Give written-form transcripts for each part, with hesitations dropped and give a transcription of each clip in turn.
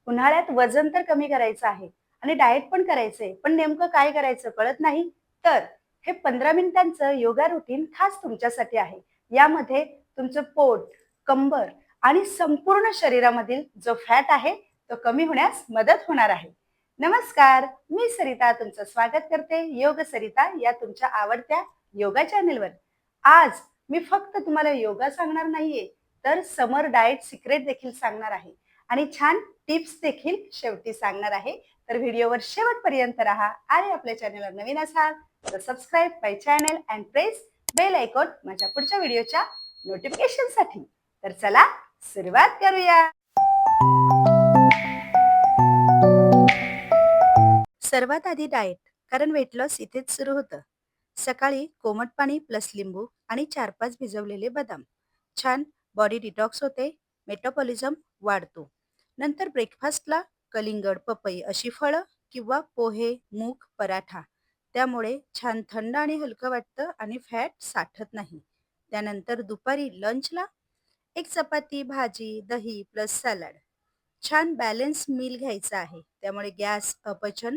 उन्हाळ्यात वजन तर कमी करायचं आहे आणि डाएट पण करायचंय, पण नेमकं काय करायचं कळत नाही. तर हे 15 मिनिटांचं योगा रुटीन खास तुमच्यासाठी आहे. यामध्ये तुमचं पोट, कंबर आणि संपूर्ण शरीरामधील जो फॅट आहे तो कमी होण्यास मदत होणार आहे. नमस्कार, मी सरिता तुमचं स्वागत करते योग सरिता या तुमच्या आवडत्या योगा चॅनेलवर. आज मी फक्त तुम्हाला योगा सांगणार नाहीये, तर समर डाएट सिक्रेट देखील सांगणार आहे आणि छान टिप्स देखील शेवटी सांगणार आहे. तर व्हिडिओवर शेवटपर्यंत राहा आणि आपल्या चॅनलवर नवीन असाल तर subscribe my channel and press bell icon माझ्या पुढच्या व्हिडिओच्या नोटिफिकेशनसाठी. तर चला सुरुवात करूया. सर्वात आधी डाएट, कारण वेट लॉस इथेच सुरू होतं. सकाळी कोमट पाणी प्लस लिंबू आणि 4-5 भिजवलेले बदाम. छान बॉडी डिटॉक्स होते, मेटाबॉलिझम वाढतो. नंतर ब्रेकफास्टला कलिंगड, पपई अशी फळं किंवा पोहे, मूग, पराठा. त्यामुळे छान थंड आणि हलकं वाटतं आणि फॅट साठत नाही. त्यानंतर दुपारी लंचला एक चपाती, भाजी, दही प्लस सॅलड. छान बॅलन्स मील घ्यायचा आहे. त्यामुळे गॅस, अपचन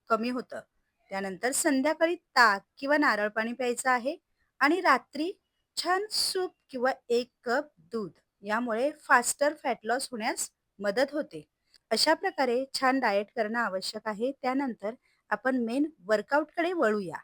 कमी होतं. त्यानंतर संध्याकाळी ताक किंवा नारळ पाणी प्यायचं आहे आणि रात्री छान सूप किंवा 1 कप दूध. यामुळे फास्टर फॅट लॉस होण्यास मदत होते. अशा प्रकारे छान डाएट करणं आवश्यक आहे. त्यानंतर आपण मेन वर्कआउटकडे वळूया.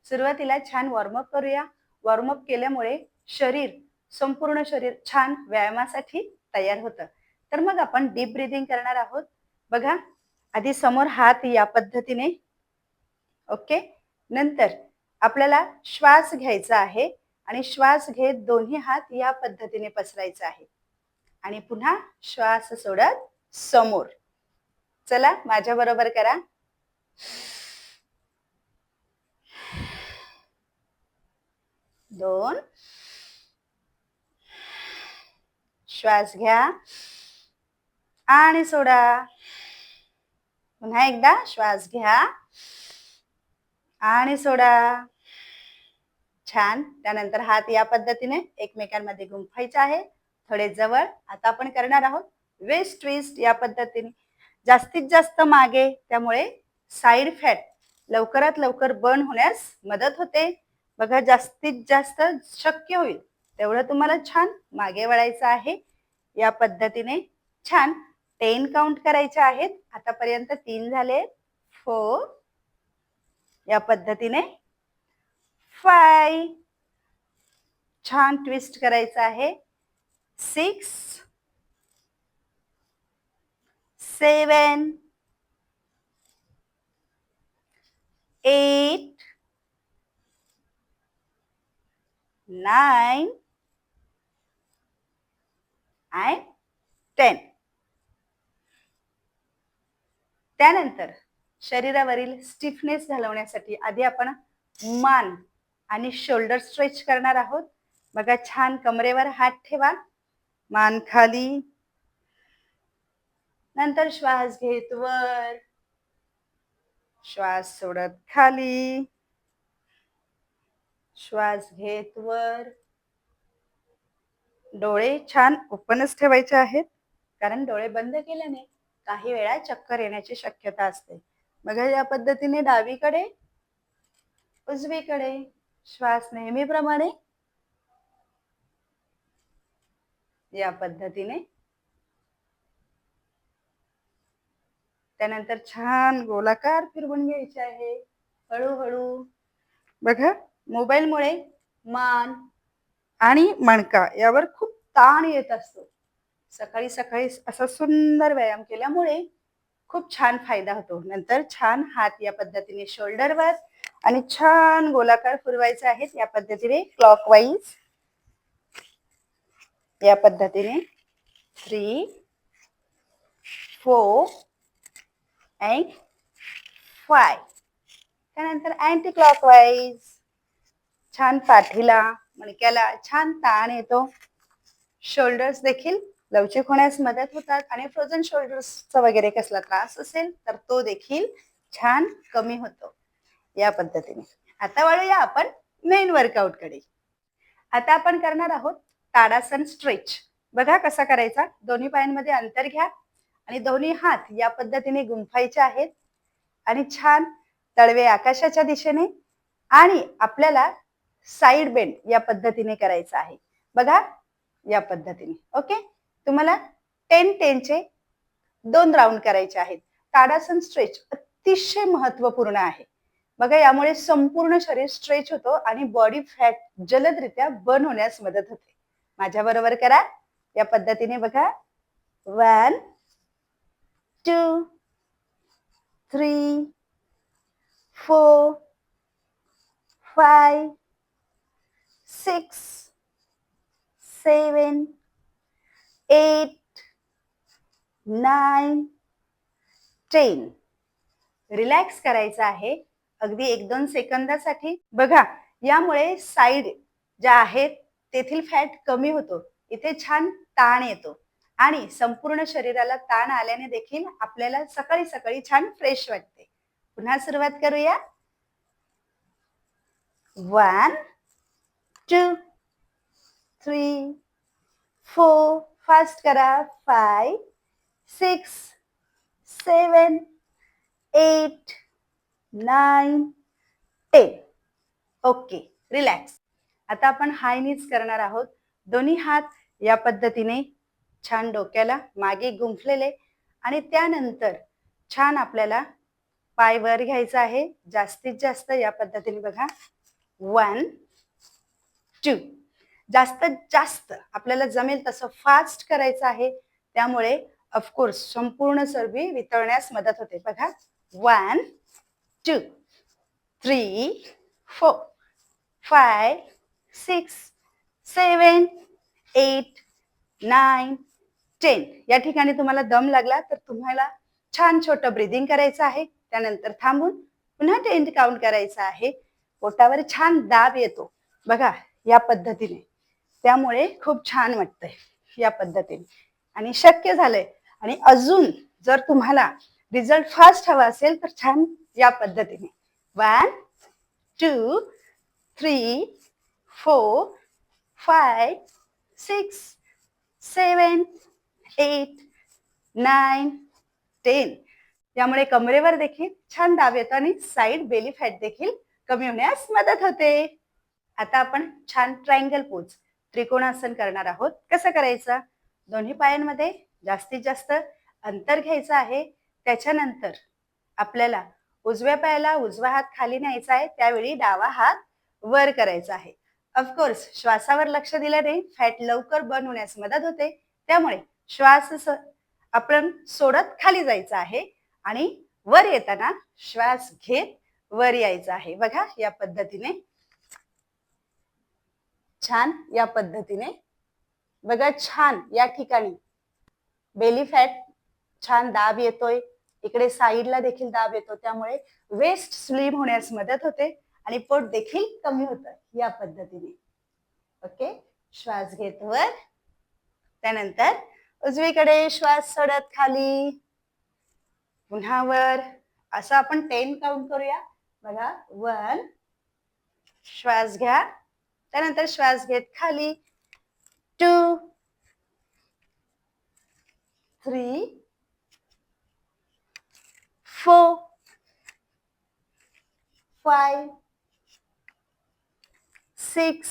सुरुवातीला छान वॉर्मअप करूया. वॉर्मअप केल्यामुळे शरीर, संपूर्ण शरीर छान व्यायामासाठी तयार होतं. तर मग आपण डीप ब्रीदिंग करणार आहोत. बघा, आधी समोर हात या पद्धतीने, ओके. नंतर आपल्याला श्वास घ्यायचा आहे आणि श्वास घेत दोन्ही हात या पद्धतीने पसरायचा आहे आणि पुन्हा श्वास सोडत समोर. चला माझ्या बरोबर करा. 2, श्वास घ्या आणि सोडा. पुन्हा एकदा श्वास घ्या आणि सोडा. छान. त्यानंतर हात या पद्धतीने एकमेकांमध्ये गुंफायचे आहे, थोडे जवळ. आता आपण करणार आहोत वेस्ट ट्विस्ट या पद्धतीने. जास्तीत जास्त मागे, त्यामुळे साइड फॅट लवकरात लवकर बर्न होण्यास मदत होते. बघा, जास्तीत जास्त शक्य होईल तेवढं तुम्हाला छान मागे वळायचं आहे. या पद्धतीने छान 10 काउंट करायचे आहेत. आतापर्यंत 3 झाले. 4 या पद्धतीने 5 छान ट्विस्ट करायचं आहे. 6 7 8 9 and 10. त्यानंतर शरीरावरील स्टिफनेस घालवण्यासाठी आधी आपण मान आणि शोल्डर स्ट्रेच करणार आहोत. बघा, छान कमरेवर हात ठेवा, मान खाली. नंतर श्वास घेत वर, श्वास सोडत खाली, श्वास घेत वर. डोळे छान ओपनच ठेवायचे आहेत, कारण डोळे बंद केल्याने काही वेळा चक्कर येण्याची शक्यता असते. बघा, या पद्धतीने डावीकडे, उजवीकडे. श्वास नेहमीप्रमाणे या पद्धतीने. त्यानंतर छान गोलाकार फिरवून घ्यायचे आहे हळूहळू. बघा, मोबाईलमुळे मान आणि मणका यावर खूप ताण येत असतो. सकाळी सकाळी असा सुंदर व्यायाम केल्यामुळे खूप छान फायदा होतो. नंतर छान हात या पद्धतीने शोल्डरवर आणि छान गोलाकार फिरवायचे आहेत या पद्धतीने क्लॉकवाईज. या पद्धतीने 3 4 and 5. त्यानंतर अँटी क्लॉकवाईज. छान पाठीला, मणक्याला छान ताण येतो. शोल्डर्स देखील लवचिक होण्यास मदत होतात आणि फ्रोझन शोल्डर्सचा वगैरे कसला त्रास असेल तर तो देखील छान कमी होतो या पद्धतीने. आता वळूया आपण मेन वर्कआउट कडे. आता आपण करणार आहोत ताडासन स्ट्रेच. बघा कसा करायचा. दोन्ही पायांमध्ये अंतर घ्या आणि दोन्ही हात या पद्धतीने गुंफायचे आहेत आणि छान तळवे आकाशाच्या दिशेने आणि आपल्याला साइड बेंड या पद्धतीने करायचं आहे बघा, या पद्धतीने. ओके, तुम्हाला 10-10 चे 2 राऊंड करायचे आहेत. ताडासन स्ट्रेच अतिशय महत्वपूर्ण आहे बघा, यामुळे संपूर्ण शरीर स्ट्रेच होतो आणि बॉडी फॅट जलदरित्या बर्न होण्यास मदत होते. माझ्या बरोबर करा या पद्धतीने बघा. 1 2 3 4 5 6 7 8 9 10. रिलॅक्स करायचं आहे अगदी 1-2 सेकंदासाठी. बघा, यामुळे साइड ज्या आहेत तेथील फॅट कमी होतो. इथे छान ताण येतो आणि संपूर्ण शरीराला ताण आल्याने देखील आपल्याला सकाळी सकाळी छान फ्रेश वाटते. पुन्हा सुरुवात करूया. 1 2 3 4 फास्ट करा. 5 6 7 8 9 10. Okay, relax. आता आपण हाय नीज करणार आहोत. दोन्ही हात या पद्धतीने छान डोक्याला मागे गुंफलेले आणि त्यानंतर छान आपल्याला पाय वर घ्यायचा आहे जास्तीत जास्त या पद्धतीने बघा. 1 2. जास्तीत जास्त आपल्याला जमेल तसं फास्ट करायचं आहे, त्यामुळे ऑफकोर्स संपूर्ण चरबी वितळण्यास मदत होते बघा. 1 2 3 4 5 6 7 8 9 10. या ठिकाणी तुम्हाला दम लागला तर तुम्हाला छान छोटं ब्रीदिंग करायचं आहे. त्यानंतर थांबून पुन्हा 10 काउंट करायचं आहे. पोटावर छान दाब येतो बघा या पद्धतीने, त्यामुळे खूप छान वाटतंय या पद्धतीने. आणि शक्य झालंय आणि अजून जर तुम्हाला रिझल्ट फास्ट हवा असेल तर छान या पद्धतीने. 1 2 3 4 5 6 7 8 9 10. यामुळे कमरेवर देखील छान दाब येतो आणि साइड बेली फॅट देखील कमी होण्यास मदत होते. आता आपण छान ट्रायंगल पोज त्रिकोणासन करणार आहोत. कसं करायचं? दोन्ही पायांमध्ये जास्तीत जास्त अंतर घ्यायचं आहे. त्याच्यानंतर आपल्याला उजव्या पायाला उजवा हात खाली न्यायचा आहे, त्यावेळी डावा हात वर करायचा आहे. ऑफकोर्स श्वासावर लक्ष दिल्याने फॅट लवकर बर्न होण्यास मदत होते, त्यामुळे श्वास आपण सोडत खाली जायचं आहे आणि वर येताना श्वास घेत वर यायचं आहे बघा या पद्धतीने. छान या पद्धतीने बघा. छान या ठिकाणी बेली फॅट छान दाब येतोय, इकडे साईडला देखील दाब येतो, त्यामुळे वेस्ट स्लिम होण्यास मदत होते आणि पोट देखील कमी होतं या पद्धतीने. ओके, श्वास घेत वर, त्यानंतर उजवीकडे श्वास सोडत खाली, पुन्हा वर. असं आपण 10 काउंट करूया बघा. 1 श्वास घ्या, त्यानंतर श्वास घेत खाली. 2 3 4 5 6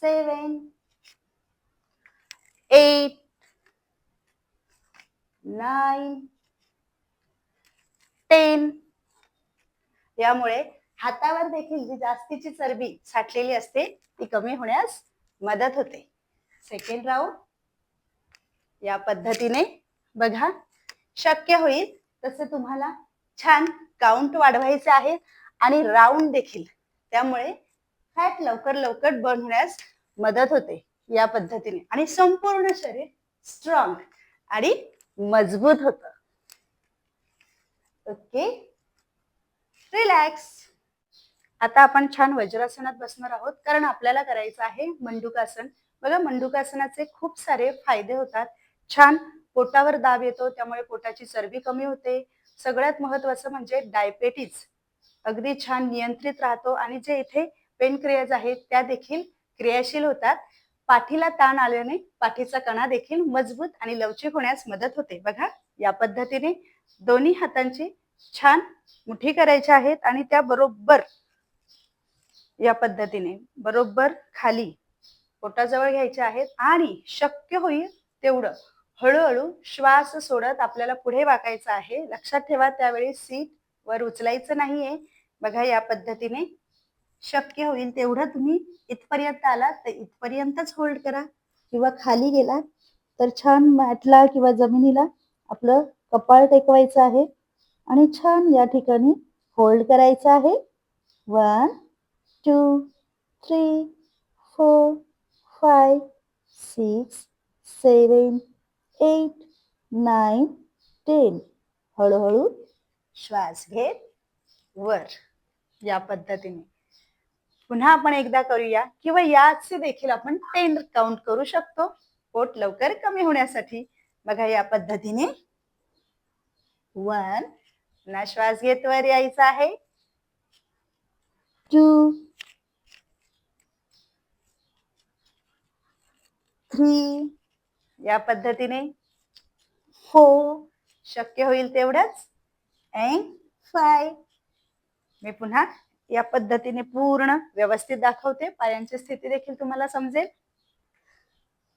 7 8 9 10. यामुळे हातावर देखील जी जास्तीची चरबी साठलेली असते ती कमी होण्यास मदत होते. सेकंड राऊंड या पद्धतीने बघा. शक्य होईल तसे तुम्हाला छान काउंट वाढवायचे आहे आणि राऊंड देखील, त्यामुळे फॅट लवकर लवकर बर्न होण्यास मदत होते या पद्धतीने आणि संपूर्ण शरीर स्ट्रॉंग आणि मजबूत होतं. Okay, relax. आता आपण छान वज्रासनात बसणार आहोत, कारण आपल्याला करायचं आहे मंडूकासन बघा. मंडूकासनाचे खूप सारे फायदे होतात. छान पोटावर दाब येतो, त्यामुळे पोटाची चरबी कमी होते. सगळ्यात महत्वाचं म्हणजे डायबेटीज अगदी छान नियंत्रित राहतो आणि जे इथे पेनक्रियाज आहेत त्या देखील क्रियाशील होतात. पाठीला ताण आल्याने पाठीचा कणा देखील मजबूत आणि लवचिक होण्यास मदत होते. बघा, या पद्धतीने दोन्ही हातांची छान मुठी करायची आहेत आणि त्या बरोबर या पद्धतीने बरोबर खाली पोटाजवळ घ्यायचे आहेत आणि शक्य होईल तेवढं हळूहळू श्वास सोडत आपल्याला पुढे वाकायचं आहे. लक्षात ठेवा, त्यावेळी सीट वर उचलायचं नाहीये. बघा, या पद्धतीने शक्य होईल तेवढं तुम्ही इथपर्यंत आलात तर इथपर्यंतच होल्ड करा, किंवा खाली गेलात तर छान मॅटला किंवा जमिनीला आपलं कपाळ टेकवायचं आहे आणि छान या ठिकाणी होल्ड करायचं आहे. 1 2 3 4 5 6 7 8 9 10. हळूहळू श्वास घेत वर. या पद्धतीने पुन्हा आपण एकदा करूया, किंवा याचे देखील आपण 10 काउंट करू शकतो पोट लवकर कमी होण्यासाठी. बघा, या पद्धतीने 1, पुन्हा श्वास घेत वर यायचा आहे. 2 3, या पद्धतीने 4, शक्य होईल तेवढंच, and 5. मी पुन्हा या पद्धतीने पूर्ण व्यवस्थित दाखवते. पायांची स्थिती देखील तुम्हाला समजेल.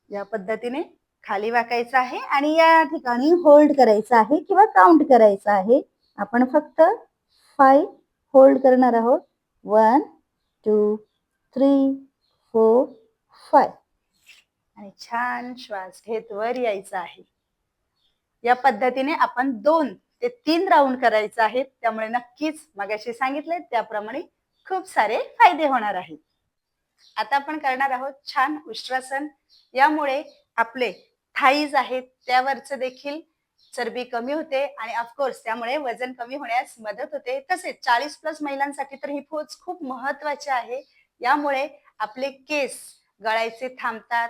या पद्धतीने खाली वाकायचं आहे आणि या ठिकाणी होल्ड करायचं आहे किंवा काउंट करायचं आहे. आपण फक्त 5 होल्ड करणार आहोत. 1 2 3 4 5 आणि छान श्वास घेत वर यायचं आहे. या पद्धतीने आपण 2 ते 3 राऊंड करायचं आहे. त्यामुळे नक्कीच मगाशी सांगितले त्याप्रमाणे खूप सारे फायदे होणार आहेत. आता आपण करणार आहोत छान उष्ट्रासन. यामुळे आपले थाईज आहेत त्यावरचं देखील चरबी कमी होते आणि ऑफकोर्स त्यामुळे वजन कमी होण्यास मदत होते. तसेच 40+ महिलांसाठी तर ही पोच खूप महत्वाची आहे. यामुळे आपले केस गळायचे थांबतात,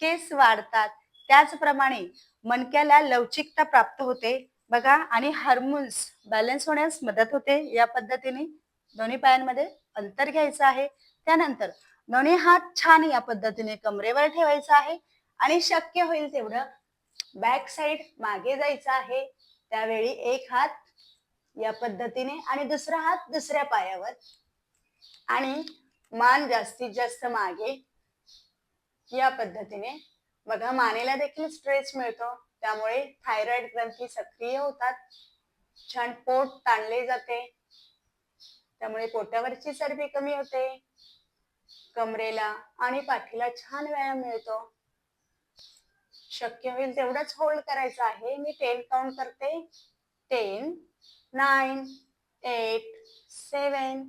केस वाढतात. त्याचप्रमाणे मणक्याला लवचिकता प्राप्त होते. बघा, आणि हार्मोन्स बॅलन्स होण्यास मदत होते. या पद्धतीने दोन्ही पायांमध्ये अंतर घ्यायचं आहे. त्यानंतर दोन्ही हात छान या पद्धतीने कमरेवर ठेवायचा आहे आणि शक्य होईल तेवढं बॅक साइड मागे जायचं आहे. त्यावेळी एक हात या पद्धतीने आणि दुसरा हात दुसऱ्या पायावर आणि मान जास्तीत जास्त मागे. या पद्धतीने बघा, मानेला देखील स्ट्रेच मिळतो. त्यामुळे थायरॉइड ग्रंथी सक्रिय होतात. छान पोट ताणले जाते. त्यामुळे पोटावरची चरबी कमी होते. कमरेला आणि पाठीला छान व्यायाम मिळतो. शक्य होईल तेवढंच होल्ड करायचं आहे. मी 10 काउंट करते. 10 9 8 7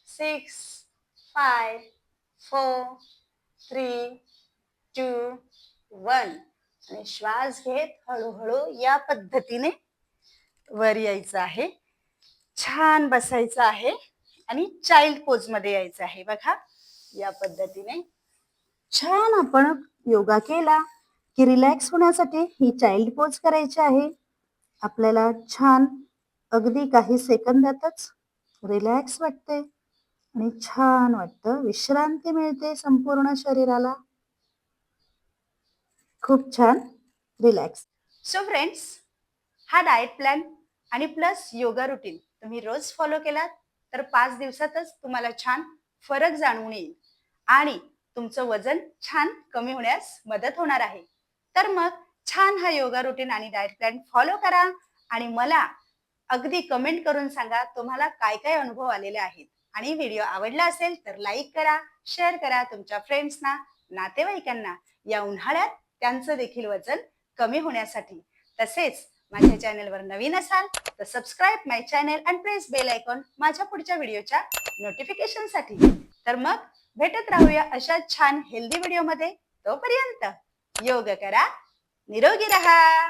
6 5 4 3 2 1 आणि श्वास घेत हळूहळू या पद्धतीने वर यायचं आहे. छान बसायचं आहे आणि चाइल्ड पोज मध्ये यायचं आहे. बघा, या पद्धतीने छान आपण योगा केला की रिलॅक्स होण्यासाठी ही चाइल्ड पोज करायची आहे. आपल्याला छान अगदी काही सेकंदातच रिलॅक्स वाटते आणि छान वाटतं, विश्रांती मिळते संपूर्ण शरीराला. खूप छान रिलॅक्स. सो फ्रेंड्स, हा डाएट प्लॅन आणि प्लस योगा रुटीन तुम्ही रोज फॉलो केलात तर 5 दिवसातच तुम्हाला छान फरक जाणवून येईल आणि तुमचं वजन छान कमी होण्यास मदत होणार आहे. तर मग छान हा योगा रुटीन आणि डाएट प्लॅन फॉलो करा आणि मला अगदी कमेंट करून सांगा तुम्हाला काय काय अनुभव आलेले आहेत. आणि व्हिडिओ आवडला असेल तर लाईक करा, शेअर करा तुमच्या फ्रेंड्सना, नातेवाईकांना या उन्हाळ्यात त्यांचं देखील वजन कमी होण्यासाठी. तसेच माझ्या चॅनलवर नवीन असाल तर subscribe my channel and press bell icon माझ्या पुढच्या व्हिडिओच्या नोटिफिकेशन साठी. तर मग भेटत राहूया अशा छान हेल्दी व्हिडिओ मध्ये. तोपर्यंत योग करा, निरोगी रहा.